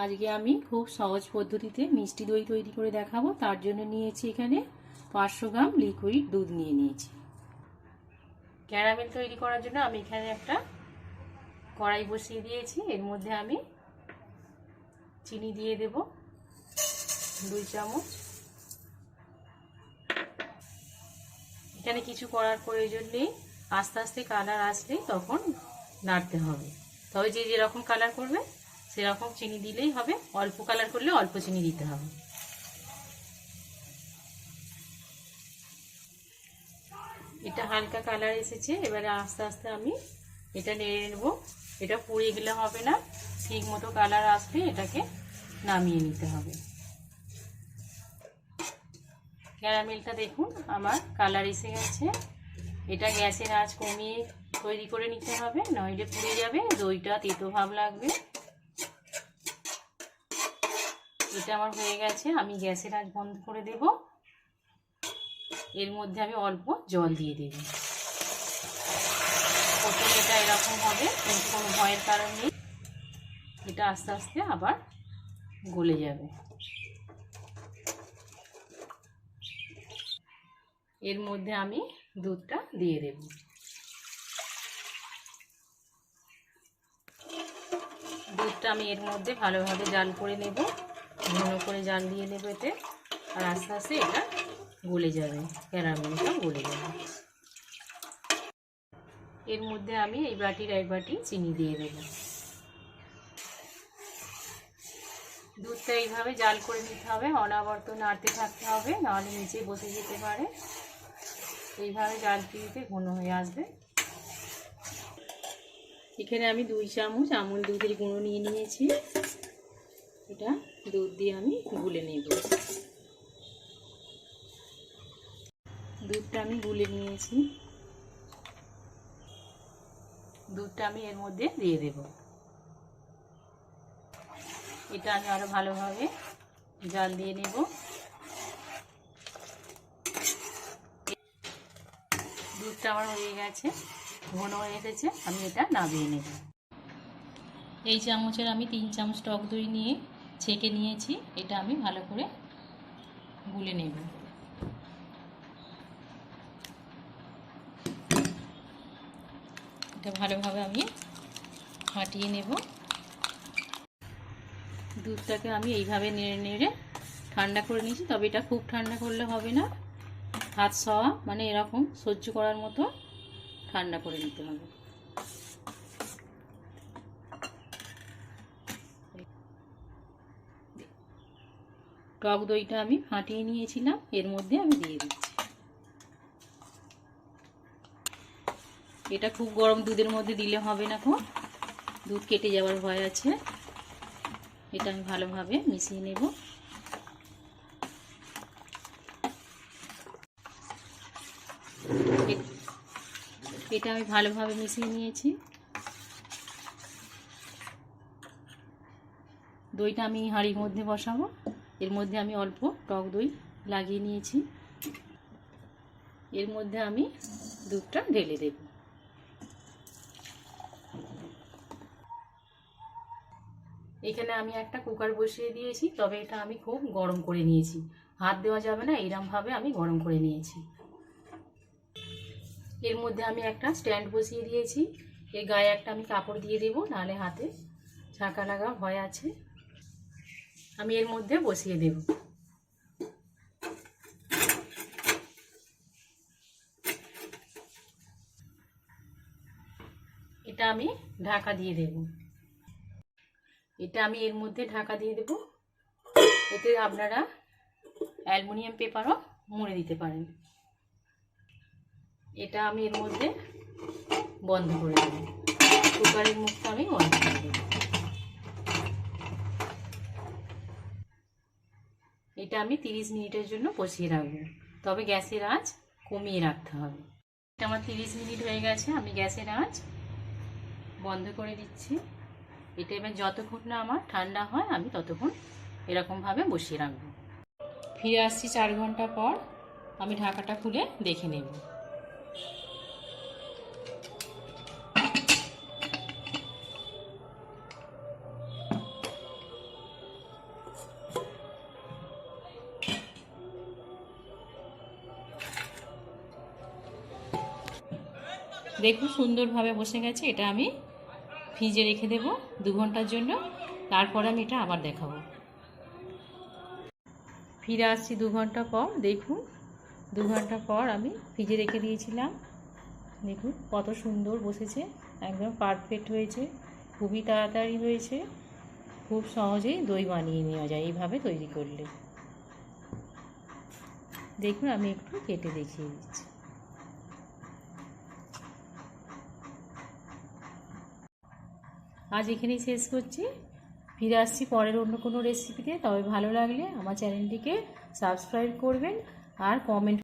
আজকে আমি খুব সহজ পদ্ধতিতে মিষ্টি দই তৈরি করে দেখাবো। তার জন্য নিয়েছি এখানে 500 গ্রাম লিকুইড দুধ নিয়ে নিয়েছি। ক্যারামেল তৈরি করার জন্য আমি এখানে একটা কড়াই বসিয়ে দিয়েছি। এর মধ্যে আমি চিনি দিয়ে দেব 2 চামচ। এখানে কিছু করার প্রয়োজন নেই, আস্তে আস্তে কালার আসলে তখন নাড়তে হবে। তবে যে যেরকম কালার করবে সেরকম চিনি দিলেই হবে, অল্প কালার করলে অল্প চিনি দিতে হবে। এটা হালকা কালার এসেছে, এবারে আস্তে আস্তে আমি এটা নেড়ে নেব। এটা পুড়ে গেলে হবে না, ঠিক মতো কালার আসলে এটাকে নামিয়ে নিতে হবে। ক্যারামেলটা দেখুন আমার কালার এসে গেছে। এটা গ্যাসের আঁচ কমিয়ে তৈরি করে নিতে হবে, নইলে পুড়ে যাবে, দইটা তেতো ভাব লাগবে। এটা আমার হয়ে গেছে, আমি গ্যাসের আঁচ বন্ধ করে দেব। এর মধ্যে আমি অল্প জল দিয়ে দেব। প্রথমে এটা এরকম হবে, কিন্তু কোনো ভয়ের কারণ নেই। এটা আস্তে আস্তে আবার গলে যাবে। এর মধ্যে আমি দুধটা দিয়ে দেব। দুধটা আমি এর মধ্যে ভালোভাবে জাল করে নেব, ঘন করে জাল দিয়ে নেব এতে। আর আস্তে আস্তে এটা গলে যাবে, ক্যারামেলটা গলে যাবে। এর মধ্যে আমি এই বাটির 1 বাটি চিনি দিয়ে দেব। দুধটা এইভাবে জাল করে নিতে হবে, অনবরত নাড়তে থাকতে হবে, নাহলে নিচে বসে যেতে পারে। এইভাবে জাল দিতে ঘন হয়ে আসবে। এখানে আমি 2 চামচ আমুল দুধের গুঁড়ো নিয়ে নিয়েছি। এটা দুধ দিয়ে আমি গুলে নেব। দুধটা আমি গুলে নিয়েছি, দুধটা আমি এর মধ্যে দিয়ে দেব। এটা আমি আরো ভালোভাবে জাল দিয়ে নেব। দুধটা আমার হয়ে গেছে, ঘন হয়ে এসেছে, আমি এটা নামিয়ে নেব। এই চামচের আমি 3 চামচ টক দই নিয়ে ছেঁকে নিয়েছি। এটা আমি ভালো করে গুলে নেব। এটা ভালোভাবে আমি ফাটিয়ে নেব। দুধটাকে আমি এইভাবে নেড়ে নেড়ে ঠান্ডা করে নিয়েছি, তবে এটা খুব ঠান্ডা করলে হবে না, হাত সওয়া মানে এরকম সহ্য করার মতো ঠান্ডা করে নিতে হবে। টক দইটা আমি ফাটিয়ে নিয়েছিলাম, এর মধ্যে আমি দিয়ে দিচ্ছি। এটা খুব গরম দুধের মধ্যে দিলে হবে না, খুব দুধ কেটে যাওয়ার ভয় আছে। এটা আমি ভালোভাবে মিশিয়ে নেব। এটা আমি ভালোভাবে মিশিয়ে নিয়েছি। দইটা আমি হাঁড়ির মধ্যে বসাবো। এর মধ্যে আমি অল্প টক দই লাগিয়ে নিয়েছি। এর মধ্যে আমি দুধটা ঢেলে দেব। এখানে আমি একটা কুকার বসিয়ে দিয়েছি, তবে এটা আমি খুব গরম করে নিয়েছি, হাত দেওয়া যাবে না, এইরকমভাবে আমি গরম করে নিয়েছি। এর মধ্যে আমি একটা স্ট্যান্ড বসিয়ে দিয়েছি। এর গায়ে একটা আমি কাপড় দিয়ে দেব, নাহলে হাতে ঝাঁকা লাগা ভয় আছে। আমি এর মধ্যে বসিয়ে দেব। এটা আমি ঢাকা দিয়ে দেব। এটা আমি এর মধ্যে ঢাকা দিয়ে দেব। এতে আপনারা অ্যালুমিনিয়াম পেপারও মুড়ে দিতে পারেন। এটা আমি এর মধ্যে বন্ধ করে দেব। কুকারের মুখটা আমি বন্ধ করে দেব। এটা আমি 30 মিনিটের জন্য বসিয়ে রাখবো, তবে গ্যাসের আঁচ কমিয়ে রাখতে হবে। এটা আমার 30 মিনিট হয়ে গেছে, আমি গ্যাসের আঁচ বন্ধ করে দিচ্ছি। এটা এবার যতক্ষণ না আমার ঠান্ডা হয় আমি ততক্ষণ এরকমভাবে বসিয়ে রাখবো। ফিরে আসছি 4 ঘন্টা পর। আমি ঢাকাটা খুলে দেখে নেব। দেখুন সুন্দরভাবে বসে গেছে। এটা আমি ফ্রিজে রেখে দেব 2 ঘন্টার জন্য, তারপরে আমি এটা আবার দেখাবো। ফিরে আসছি 2 ঘন্টা পর। দেখুন 2 ঘন্টা পর আমি ফ্রিজে রেখে দিয়েছিলাম। দেখুন কত সুন্দর বসেছে, একদম পারফেক্ট হয়েছে, খুবই তাড়াতাড়ি হয়েছে। খুব সহজেই দই বানিয়ে নেওয়া যায় এইভাবে তৈরি করলে। দেখুন আমি একটু কেটে দেখিয়ে দিচ্ছি। আজ এখানেই শেষ করছি। ফিরে আসছি পরের অন্য কোনো রেসিপিতে। তবে ভালো লাগলে আমার চ্যানেলটিকে সাবস্ক্রাইব করবেন আর কমেন্ট